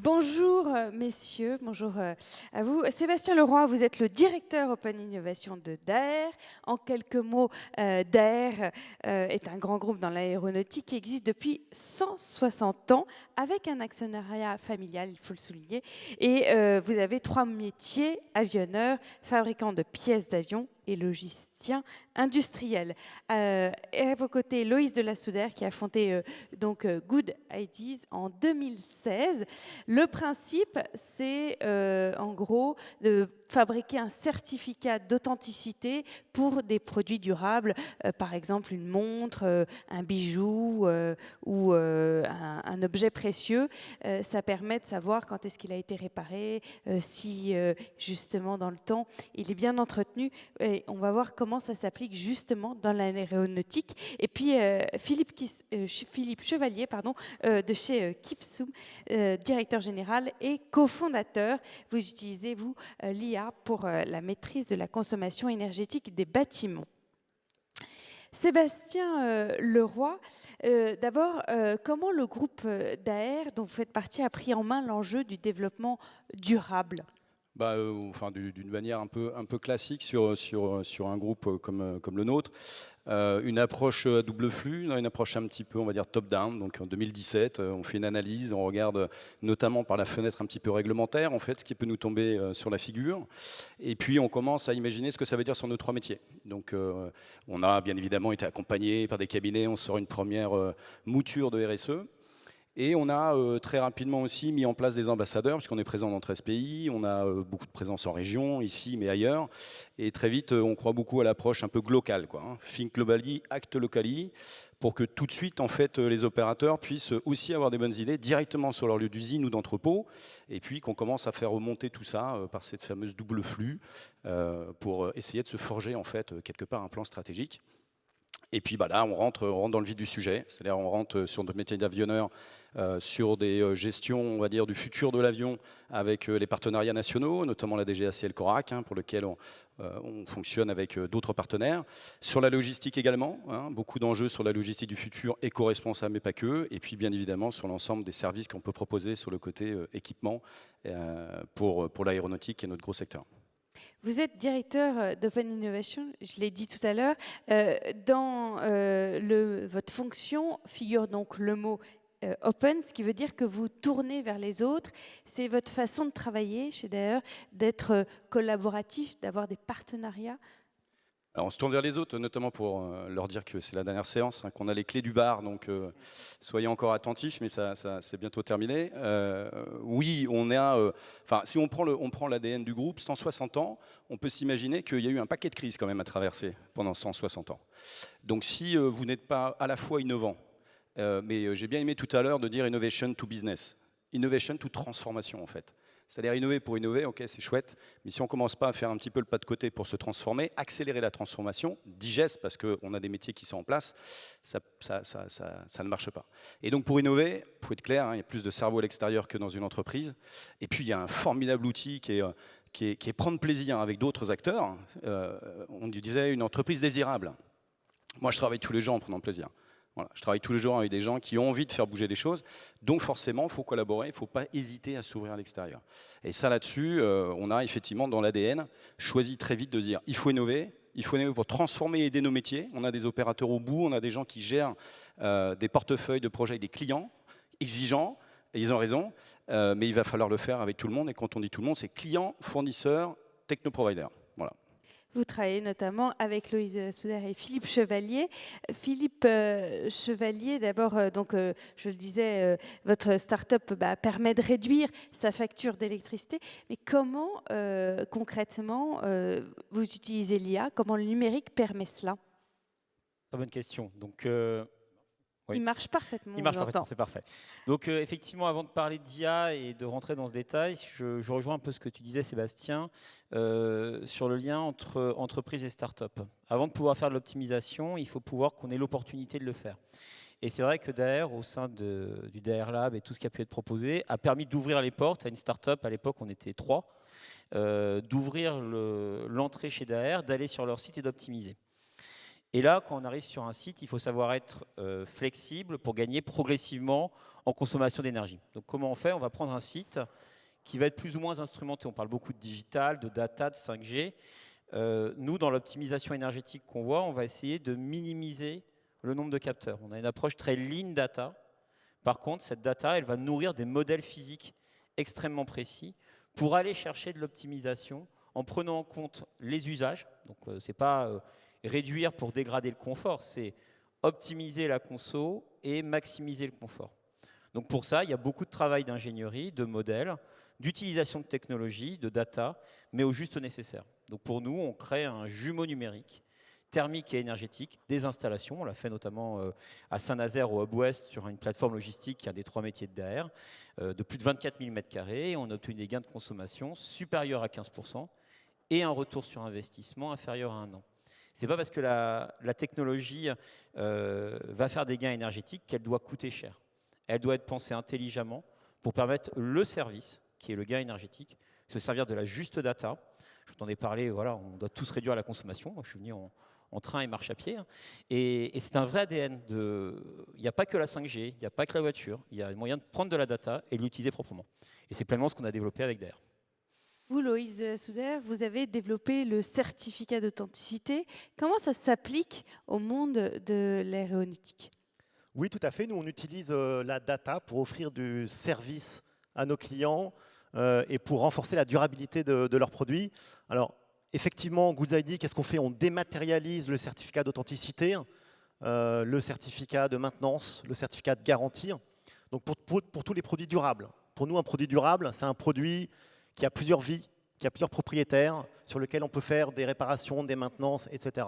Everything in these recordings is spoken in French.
Bonjour messieurs, bonjour à vous. Sébastien Leroy, vous êtes le directeur Open Innovation de Daher. En quelques mots, Daher est un grand groupe dans l'aéronautique qui existe depuis 160 ans avec un actionnariat familial, il faut le souligner. Et vous avez 3 métiers, avionneur, fabricant de pièces d'avion et logisticien industriel. Et à vos côtés, Loïs de la Souder qui a fondé Good Ideas en 2016. Le principe, c'est en gros de fabriquer un certificat d'authenticité pour des produits durables, par exemple une montre, un bijou ou un objet précieux. Ça permet de savoir quand est-ce qu'il a été réparé, si justement dans le temps il est bien entretenu. Et on va voir comment ça s'applique justement dans l'aéronautique. Et puis Philippe Chevalier de chez Kipsum, directeur général et cofondateur. Vous utilisez, vous, l'IA pour la maîtrise de la consommation énergétique des bâtiments. Sébastien Leroy, d'abord, comment le groupe Daher, dont vous faites partie, a pris en main l'enjeu du développement durable ? D'une manière un peu classique sur un groupe comme le nôtre. Une approche à double flux, une approche un petit peu, on va dire, top-down. Donc en 2017, on fait une analyse, on regarde notamment par la fenêtre un petit peu réglementaire, en fait, ce qui peut nous tomber sur la figure. Et puis on commence à imaginer ce que ça veut dire sur nos 3 métiers. Donc on a bien évidemment été accompagné par des cabinets, on sort une première mouture de RSE. Et on a très rapidement aussi mis en place des ambassadeurs, puisqu'on est présent dans 13 pays, on a beaucoup de présence en région, ici, mais ailleurs. Et très vite, on croit beaucoup à l'approche un peu globale, quoi, hein. Think globally, act locally, pour que tout de suite, en fait, les opérateurs puissent aussi avoir des bonnes idées directement sur leur lieu d'usine ou d'entrepôt, et puis qu'on commence à faire remonter tout ça par cette fameuse double flux, pour essayer de se forger, en fait, quelque part un plan stratégique. Et puis là, on rentre dans le vif du sujet, c'est-à-dire on rentre sur notre métier d'avionneur, sur des gestions, on va dire, du futur de l'avion avec les partenariats nationaux, notamment la DGAC et le CORAC, hein, pour lequel on fonctionne avec d'autres partenaires. Sur la logistique également, hein, beaucoup d'enjeux sur la logistique du futur, éco-responsable mais pas que. Et puis bien évidemment sur l'ensemble des services qu'on peut proposer sur le côté équipement pour l'aéronautique qui est notre gros secteur. Vous êtes directeur d'Open Innovation, je l'ai dit tout à l'heure. Dans votre fonction figure donc le mot open, ce qui veut dire que vous tournez vers les autres. C'est votre façon de travailler chez Daher, d'être collaboratif, d'avoir des partenariats. Alors on se tourne vers les autres, notamment pour leur dire que c'est la dernière séance, hein, qu'on a les clés du bar, donc soyez encore attentifs, mais ça c'est bientôt terminé. Oui, si on prend l'ADN du groupe, 160 ans, on peut s'imaginer qu'il y a eu un paquet de crises quand même à traverser pendant 160 ans. Donc si vous n'êtes pas à la fois innovant, mais j'ai bien aimé tout à l'heure de dire innovation to business, innovation to transformation en fait. C'est-à-dire innover pour innover, ok, c'est chouette, mais si on ne commence pas à faire un petit peu le pas de côté pour se transformer, accélérer la transformation, digeste, parce qu'on a des métiers qui sont en place, ça ne marche pas. Et donc pour innover, il faut être clair, hein, il y a plus de cerveau à l'extérieur que dans une entreprise. Et puis il y a un formidable outil qui est prendre plaisir avec d'autres acteurs. On disait une entreprise désirable. Moi, je travaille tous les jours en prenant plaisir. Voilà, je travaille tous les jours avec des gens qui ont envie de faire bouger les choses, donc forcément, il faut collaborer, il ne faut pas hésiter à s'ouvrir à l'extérieur. Et ça, là-dessus, on a effectivement dans l'ADN choisi très vite de dire il faut innover pour transformer et aider nos métiers. On a des opérateurs au bout, on a des gens qui gèrent des portefeuilles de projets avec des clients exigeants, et ils ont raison, mais il va falloir le faire avec tout le monde, et quand on dit tout le monde, c'est clients, fournisseurs, techno-providers. Voilà. Vous travaillez notamment avec Loïs de la Souder et Philippe Chevalier. Philippe Chevalier, d'abord, je le disais, votre start-up permet de réduire sa facture d'électricité. Mais comment, concrètement, vous utilisez l'IA? Comment le numérique permet cela? Très bonne question. Donc, oui. Il marche parfaitement. Il marche parfaitement, c'est parfait. Donc effectivement, avant de parler d'IA et de rentrer dans ce détail, je rejoins un peu ce que tu disais, Sébastien, sur le lien entre entreprise et start-up. Avant de pouvoir faire de l'optimisation, il faut pouvoir qu'on ait l'opportunité de le faire. Et c'est vrai que Daher, au sein du Daher Lab et tout ce qui a pu être proposé, a permis d'ouvrir les portes à une start-up. À l'époque, on était 3, d'ouvrir l'entrée chez Daher, d'aller sur leur site et d'optimiser. Et là, quand on arrive sur un site, il faut savoir être flexible pour gagner progressivement en consommation d'énergie. Donc comment on fait? On va prendre un site qui va être plus ou moins instrumenté. On parle beaucoup de digital, de data, de 5G. Nous, dans l'optimisation énergétique qu'on voit, on va essayer de minimiser le nombre de capteurs. On a une approche très lean data. Par contre, cette data, elle va nourrir des modèles physiques extrêmement précis pour aller chercher de l'optimisation en prenant en compte les usages. Donc, ce n'est pas réduire pour dégrader le confort, c'est optimiser la conso et maximiser le confort. Donc, pour ça, il y a beaucoup de travail d'ingénierie, de modèles, d'utilisation de technologies, de data, mais au juste nécessaire. Donc, pour nous, on crée un jumeau numérique thermique et énergétique des installations. On l'a fait notamment à Saint-Nazaire au Hub Ouest sur une plateforme logistique qui a des 3 métiers de DR, de plus de 24 000 m². On a obtenu des gains de consommation supérieurs à 15% et un retour sur investissement inférieur à 1 an. Ce n'est pas parce que la technologie va faire des gains énergétiques qu'elle doit coûter cher. Elle doit être pensée intelligemment pour permettre le service, qui est le gain énergétique, se servir de la juste data. Je t'en ai parlé, voilà, on doit tous réduire la consommation. Moi, je suis venu en train et marche à pied. Et c'est un vrai ADN. Il n'y a pas que la 5G, il n'y a pas que la voiture. Il y a moyen de prendre de la data et de l'utiliser proprement. Et c'est pleinement ce qu'on a développé avec DAER. Vous, Loïs Souder, vous avez développé le certificat d'authenticité. Comment ça s'applique au monde de l'aéronautique? Oui, tout à fait. Nous, on utilise la data pour offrir du service à nos clients et pour renforcer la durabilité de leurs produits. Alors, effectivement, Goods ID, qu'est-ce qu'on fait? On dématérialise le certificat d'authenticité, le certificat de maintenance, le certificat de garantie. Donc, pour tous les produits durables. Pour nous, un produit durable, c'est un produit qui a plusieurs vies, qui a plusieurs propriétaires, sur lequel on peut faire des réparations, des maintenances, etc.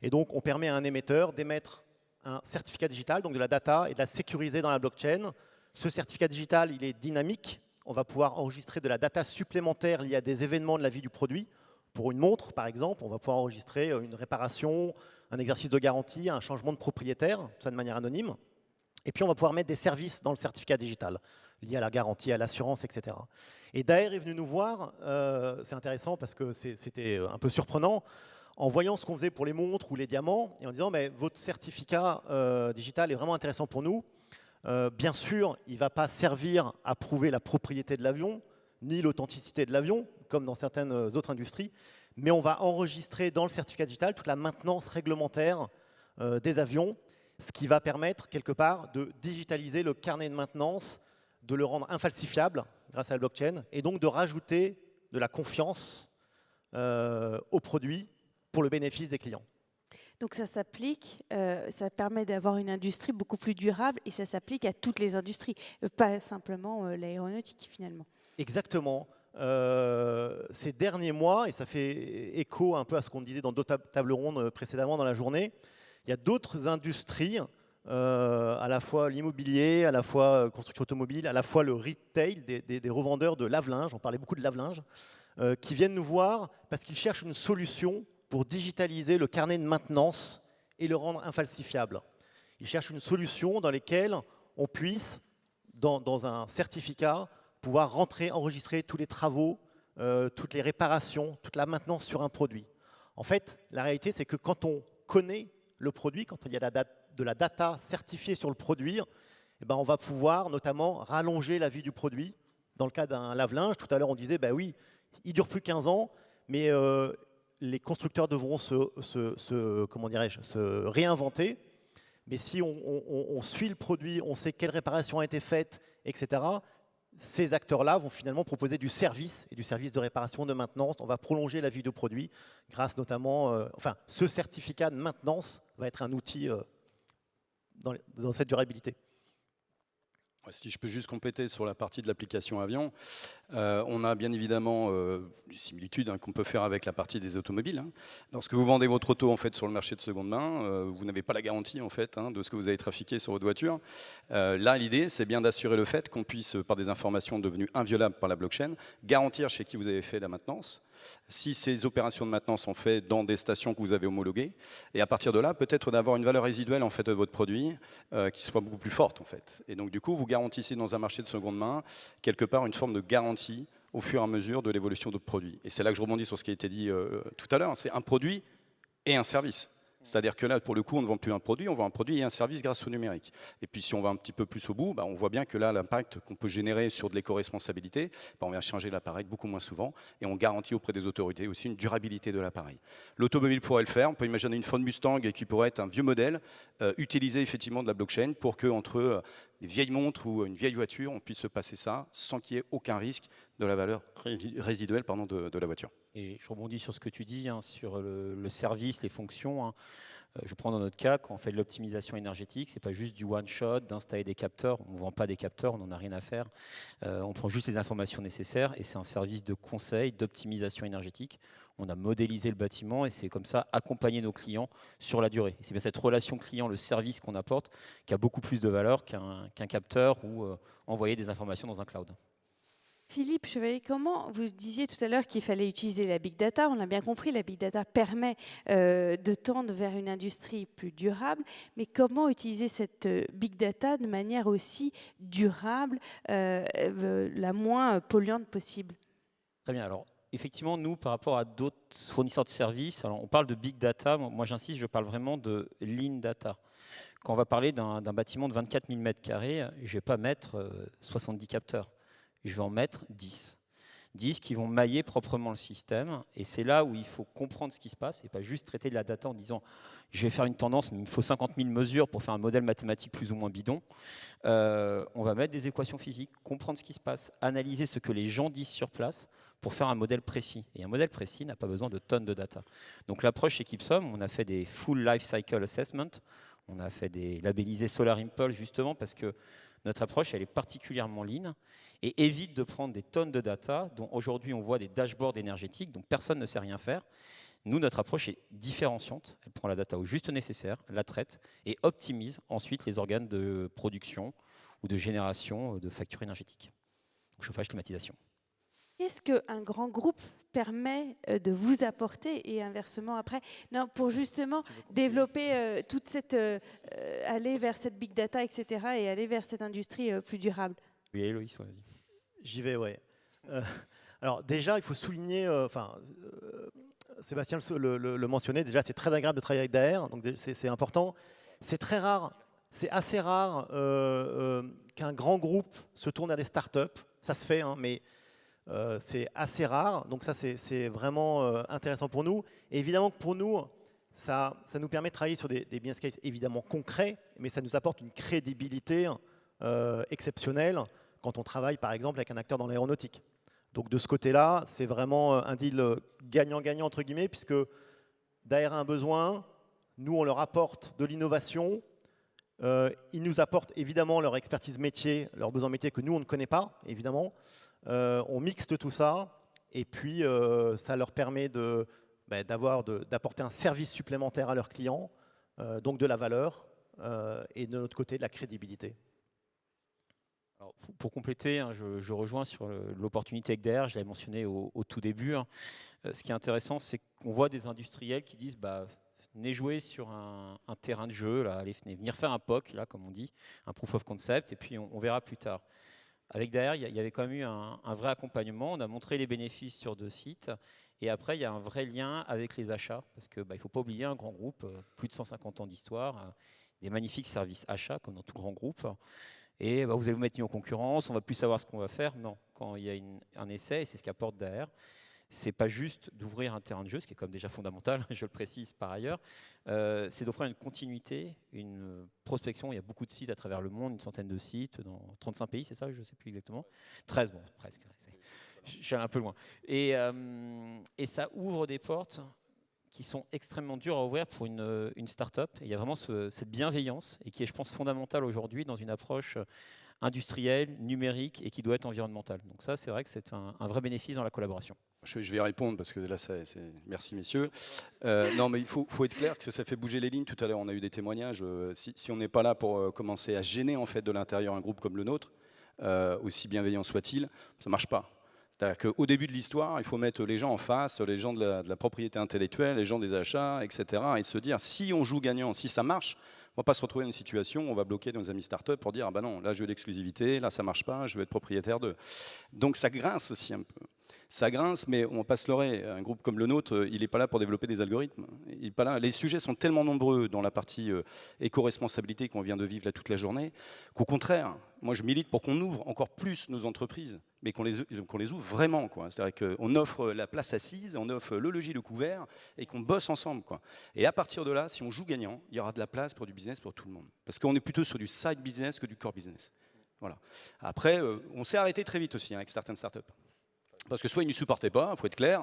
Et donc, on permet à un émetteur d'émettre un certificat digital, donc de la data, et de la sécuriser dans la blockchain. Ce certificat digital, il est dynamique. On va pouvoir enregistrer de la data supplémentaire liée à des événements de la vie du produit. Pour une montre, par exemple, on va pouvoir enregistrer une réparation, un exercice de garantie, un changement de propriétaire, tout ça de manière anonyme. Et puis, on va pouvoir mettre des services dans le certificat digital, liés à la garantie, à l'assurance, etc. Et DAER est venu nous voir, c'est intéressant parce que c'était un peu surprenant, en voyant ce qu'on faisait pour les montres ou les diamants, et en disant, mais votre certificat digital est vraiment intéressant pour nous. Bien sûr, il ne va pas servir à prouver la propriété de l'avion, ni l'authenticité de l'avion, comme dans certaines autres industries, mais on va enregistrer dans le certificat digital toute la maintenance réglementaire des avions, ce qui va permettre, quelque part, de digitaliser le carnet de maintenance, de le rendre infalsifiable grâce à la blockchain, et donc de rajouter de la confiance au produit pour le bénéfice des clients. Donc ça s'applique, ça permet d'avoir une industrie beaucoup plus durable et ça s'applique à toutes les industries, pas simplement l'aéronautique finalement. Exactement. Ces derniers mois, et ça fait écho un peu à ce qu'on disait dans d'autres tables rondes précédemment dans la journée, il y a d'autres industries, à la fois l'immobilier, à la fois la construction automobile, à la fois le retail, des revendeurs de lave-linge, on parlait beaucoup de lave-linge, qui viennent nous voir parce qu'ils cherchent une solution pour digitaliser le carnet de maintenance et le rendre infalsifiable. Ils cherchent une solution dans laquelle on puisse, dans un certificat, pouvoir rentrer, enregistrer tous les travaux, toutes les réparations, toute la maintenance sur un produit. En fait, la réalité, c'est que quand on connaît le produit, quand il y a de la data certifiée sur le produit, eh ben on va pouvoir notamment rallonger la vie du produit. Dans le cas d'un lave-linge, tout à l'heure on disait, bah oui, il ne dure plus 15 ans, mais les constructeurs devront se réinventer. Mais si on suit le produit, on sait quelle réparation a été faite, etc., ces acteurs-là vont finalement proposer du service et du service de réparation, de maintenance. On va prolonger la vie du produit grâce notamment... ce certificat de maintenance va être un outil dans cette durabilité. Si je peux juste compléter sur la partie de l'application avion, on a bien évidemment des similitudes qu'on peut faire avec la partie des automobiles. Lorsque vous vendez votre auto en fait, sur le marché de seconde main, vous n'avez pas la garantie en fait, de ce que vous avez trafiqué sur votre voiture. Là, l'idée, c'est bien d'assurer le fait qu'on puisse, par des informations devenues inviolables par la blockchain, garantir chez qui vous avez fait la maintenance, si ces opérations de maintenance sont faites dans des stations que vous avez homologuées, et à partir de là, peut-être d'avoir une valeur résiduelle en fait, de votre produit qui soit beaucoup plus forte. En fait. Et donc, du coup, vous garantissez dans un marché de seconde main, quelque part, une forme de garantie au fur et à mesure de l'évolution de votre produit. Et c'est là que je rebondis sur ce qui a été dit tout à l'heure, c'est un produit et un service. C'est-à-dire que là, pour le coup, on ne vend plus un produit, on vend un produit et un service grâce au numérique. Et puis, si on va un petit peu plus au bout, on voit bien que là, l'impact qu'on peut générer sur de l'éco-responsabilité, on vient changer l'appareil beaucoup moins souvent et on garantit auprès des autorités aussi une durabilité de l'appareil. L'automobile pourrait le faire. On peut imaginer une Ford Mustang qui pourrait être un vieux modèle, utiliser effectivement de la blockchain pour qu'entre des vieilles montres ou une vieille voiture, on puisse se passer ça sans qu'il y ait aucun risque de la valeur résiduelle de la voiture. Et je rebondis sur ce que tu dis, sur le service, les fonctions. Je prends dans notre cas, quand on fait de l'optimisation énergétique, ce n'est pas juste du one-shot, d'installer des capteurs. On ne vend pas des capteurs, on n'en a rien à faire. On prend juste les informations nécessaires et c'est un service de conseil, d'optimisation énergétique. On a modélisé le bâtiment et c'est comme ça accompagner nos clients sur la durée. C'est bien cette relation client, le service qu'on apporte, qui a beaucoup plus de valeur qu'un capteur ou envoyer des informations dans un cloud. Philippe Chevalier, comment vous disiez tout à l'heure qu'il fallait utiliser la big data? On l'a bien compris, la big data permet de tendre vers une industrie plus durable, mais comment utiliser cette big data de manière aussi durable, la moins polluante possible? Très bien. Alors, effectivement, nous, par rapport à d'autres fournisseurs de services, alors on parle de big data. Moi, j'insiste, je parle vraiment de lean data. Quand on va parler d'un bâtiment de 24 000 m², je ne vais pas mettre 70 capteurs. Je vais en mettre 10. 10 qui vont mailler proprement le système. Et c'est là où il faut comprendre ce qui se passe et pas juste traiter de la data en disant je vais faire une tendance, mais il me faut 50 000 mesures pour faire un modèle mathématique plus ou moins bidon. On va mettre des équations physiques, comprendre ce qui se passe, analyser ce que les gens disent sur place pour faire un modèle précis. Et un modèle précis n'a pas besoin de tonnes de data. Donc l'approche chez Kipsom, on a fait des full life cycle assessment, on a fait des labellisés Solar Impulse justement parce que notre approche, elle est particulièrement lean et évite de prendre des tonnes de data dont aujourd'hui on voit des dashboards énergétiques dont personne ne sait rien faire. Nous, notre approche est différenciante. Elle prend la data au juste nécessaire, la traite et optimise ensuite les organes de production ou de génération de factures énergétiques. Donc, chauffage, climatisation. Qu'est-ce qu'un grand groupe permet de vous apporter et inversement après, non, pour justement développer toute cette, aller vers cette big data, etc. et aller vers cette industrie plus durable? Oui, Héloïse, vas-y. J'y vais, ouais. Alors déjà, il faut souligner, Sébastien le mentionnait, déjà c'est très agréable de travailler avec Daher, donc c'est important. C'est très rare, c'est assez rare qu'un grand groupe se tourne vers des startups. Ça se fait, mais c'est assez rare. Donc ça, c'est vraiment intéressant pour nous. Et évidemment que pour nous, ça nous permet de travailler sur des business cases évidemment concrets, mais ça nous apporte une crédibilité exceptionnelle quand on travaille par exemple avec un acteur dans l'aéronautique. Donc de ce côté-là, c'est vraiment un deal gagnant-gagnant entre guillemets, puisque Daher a un besoin, nous on leur apporte de l'innovation, ils nous apportent évidemment leur expertise métier, leurs besoins métiers que nous on ne connaît pas évidemment. On mixte tout ça et puis ça leur permet d'apporter un service supplémentaire à leurs clients, donc de la valeur et de notre côté de la crédibilité. Alors, pour compléter, je rejoins sur l'opportunité avec Daher, je l'avais mentionné au tout début. Ce qui est intéressant, c'est qu'on voit des industriels qui disent venez jouer sur un terrain de jeu, là, allez, venir faire un POC, là, comme on dit, un proof of concept, et puis on verra plus tard. Avec Daher, il y avait quand même eu un vrai accompagnement. On a montré les bénéfices sur 2 sites. Et après, il y a un vrai lien avec les achats. Parce qu'il ne faut pas oublier un grand groupe, plus de 150 ans d'histoire, des magnifiques services achats, comme dans tout grand groupe. Et vous allez vous mettre mis en concurrence, on ne va plus savoir ce qu'on va faire. Non, quand il y a un essai, et c'est ce qu'apporte Daher, c'est pas juste d'ouvrir un terrain de jeu, ce qui est comme déjà fondamental, je le précise par ailleurs, c'est d'offrir une continuité, une prospection. Il y a beaucoup de sites à travers le monde, une centaine de sites dans 35 pays, c'est ça? Je ne sais plus exactement. 13, bon, presque. Je suis allé un peu loin. Et ça ouvre des portes qui sont extrêmement dures à ouvrir pour une start-up. Et il y a vraiment cette bienveillance et qui est, je pense, fondamentale aujourd'hui dans une approche industrielle, numérique et qui doit être environnementale. Donc ça, c'est vrai que c'est un vrai bénéfice dans la collaboration. Je vais répondre parce que là, merci messieurs. Non, mais il faut être clair que ça fait bouger les lignes. Tout à l'heure, on a eu des témoignages. Si on n'est pas là pour commencer à gêner en fait de l'intérieur un groupe comme le nôtre, aussi bienveillant soit-il, ça ne marche pas. C'est-à-dire qu'au début de l'histoire, il faut mettre les gens en face, les gens de la propriété intellectuelle, les gens des achats, etc. Et se dire, si on joue gagnant, si ça marche, on ne va pas se retrouver dans une situation où on va bloquer nos amis start-up pour dire, ah ben non, là je veux l'exclusivité, là ça ne marche pas, je veux être propriétaire de. Donc ça grince aussi un peu. Ça grince, mais on passe l'oreille. Un groupe comme le nôtre, il n'est pas là pour développer des algorithmes. Il est pas là. Les sujets sont tellement nombreux dans la partie éco-responsabilité qu'on vient de vivre là toute la journée, qu'au contraire, moi je milite pour qu'on ouvre encore plus nos entreprises, mais qu'on les ouvre vraiment, quoi. C'est-à-dire qu'on offre la place assise, on offre le logis, le couvert, et qu'on bosse ensemble, quoi. Et à partir de là, si on joue gagnant, il y aura de la place pour du business pour tout le monde. Parce qu'on est plutôt sur du side business que du core business. Voilà. Après, on s'est arrêté très vite aussi avec certaines startups. Parce que soit ils ne supportaient pas, il faut être clair,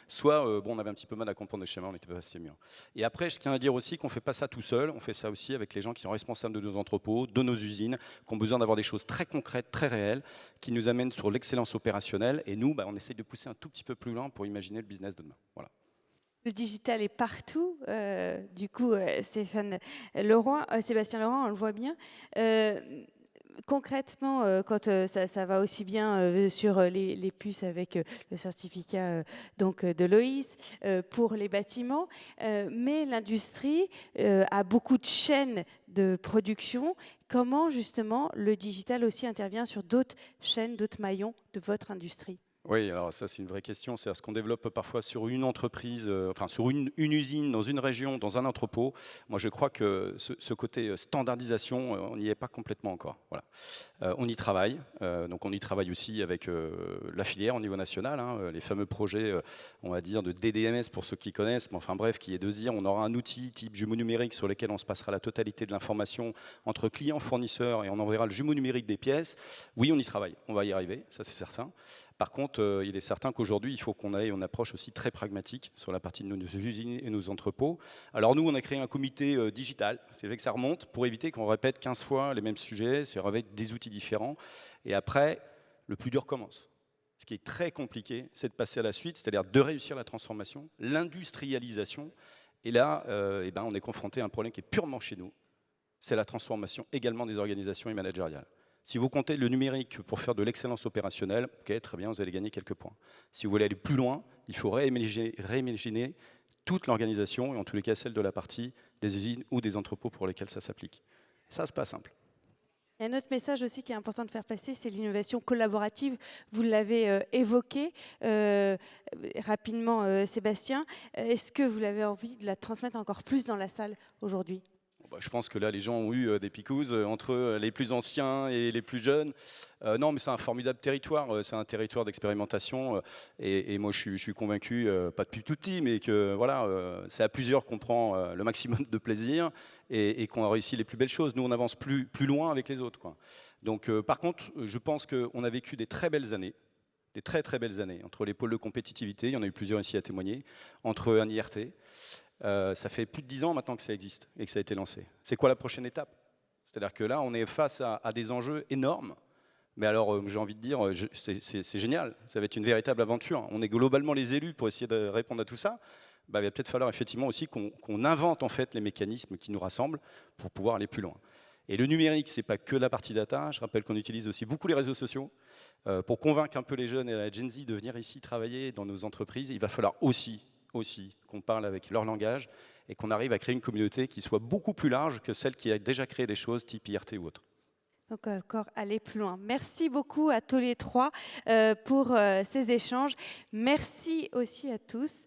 soit bon, on avait un petit peu mal à comprendre le schéma, on n'était pas assez mûr. Et après, je tiens à dire aussi qu'on ne fait pas ça tout seul, on fait ça aussi avec les gens qui sont responsables de nos entrepôts, de nos usines, qui ont besoin d'avoir des choses très concrètes, très réelles, qui nous amènent sur l'excellence opérationnelle. Et nous, on essaie de pousser un tout petit peu plus loin pour imaginer le business de demain. Voilà. Le digital est partout. Du coup, Sébastien Leroy, on le voit bien. Concrètement, quand ça va aussi bien sur les puces avec le certificat donc de l'OIS, pour les bâtiments, mais l'industrie a beaucoup de chaînes de production. Comment justement le digital aussi intervient sur d'autres chaînes, d'autres maillons de votre industrie ? Oui, alors ça c'est une vraie question, c'est ce qu'on développe parfois sur une entreprise, enfin sur une usine, dans une région, dans un entrepôt. Moi je crois que ce côté standardisation, on n'y est pas complètement encore. Voilà. On y travaille, donc on y travaille aussi avec la filière au niveau national, hein, les fameux projets, on va dire, de DDMS pour ceux qui connaissent, mais enfin bref, qui est de se dire on aura un outil type jumeau numérique sur lequel on se passera la totalité de l'information entre clients, fournisseurs, et on enverra le jumeau numérique des pièces. Oui, on y travaille, on va y arriver, ça c'est certain. Par contre, il est certain qu'aujourd'hui, il faut qu'on ait une approche aussi très pragmatique sur la partie de nos usines et nos entrepôts. Alors nous, on a créé un comité digital, c'est vrai que ça remonte, pour éviter qu'on répète 15 fois les mêmes sujets, avec des outils différents. Et après, le plus dur commence. Ce qui est très compliqué, c'est de passer à la suite, c'est-à-dire de réussir la transformation, l'industrialisation. Et là, on est confronté à un problème qui est purement chez nous. C'est la transformation également des organisations et managériales. Si vous comptez le numérique pour faire de l'excellence opérationnelle, ok, très bien, vous allez gagner quelques points. Si vous voulez aller plus loin, il faut réimaginer toute l'organisation, et en tous les cas celle de la partie des usines ou des entrepôts pour lesquels ça s'applique. Ça, c'est pas simple. Il y a un autre message aussi qui est important de faire passer, c'est l'innovation collaborative. Vous l'avez évoqué rapidement, Sébastien. Est-ce que vous avez envie de la transmettre encore plus dans la salle aujourd'hui ? Je pense que là, les gens ont eu des picouses entre les plus anciens et les plus jeunes. Non, mais c'est un formidable territoire. C'est un territoire d'expérimentation. Et moi, je suis convaincu, pas depuis tout petit, mais que voilà, c'est à plusieurs qu'on prend le maximum de plaisir et qu'on a réussi les plus belles choses. Nous, on avance plus loin avec les autres, quoi. Donc, par contre, je pense qu'on a vécu des très belles années. Des très très belles années entre les pôles de compétitivité, il y en a eu plusieurs ici à témoigner, entre un IRT. Ça fait plus de 10 ans maintenant que ça existe et que ça a été lancé. C'est quoi la prochaine étape? C'est-à-dire que là, on est face à des enjeux énormes. Mais alors, j'ai envie de dire, c'est génial. Ça va être une véritable aventure. On est globalement les élus pour essayer de répondre à tout ça. Il va peut-être falloir effectivement aussi qu'on invente en fait les mécanismes qui nous rassemblent pour pouvoir aller plus loin. Et le numérique, c'est pas que la partie data. Je rappelle qu'on utilise aussi beaucoup les réseaux sociaux pour convaincre un peu les jeunes et la Gen Z de venir ici travailler dans nos entreprises. Il va falloir aussi qu'on parle avec leur langage et qu'on arrive à créer une communauté qui soit beaucoup plus large que celle qui a déjà créé des choses type IRT ou autre. Donc encore aller plus loin. Merci beaucoup à tous les trois pour ces échanges. Merci aussi à tous